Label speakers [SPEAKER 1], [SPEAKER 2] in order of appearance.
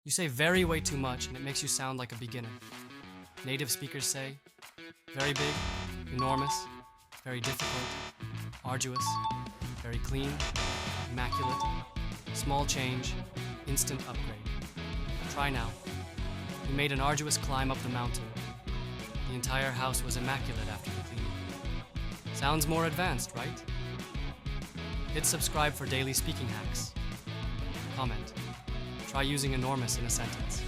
[SPEAKER 1] You say very way too much and it makes you sound like a beginner. Native speakers say very big, enormous, very difficult, arduous, very clean, immaculate, small change, instant upgrade. Try now. We made an arduous climb up the mountain. The entire house was immaculate after the cleaning. Sounds more advanced, right? Hit subscribe for daily speaking hacks. Comment. Try using enormous in a sentence.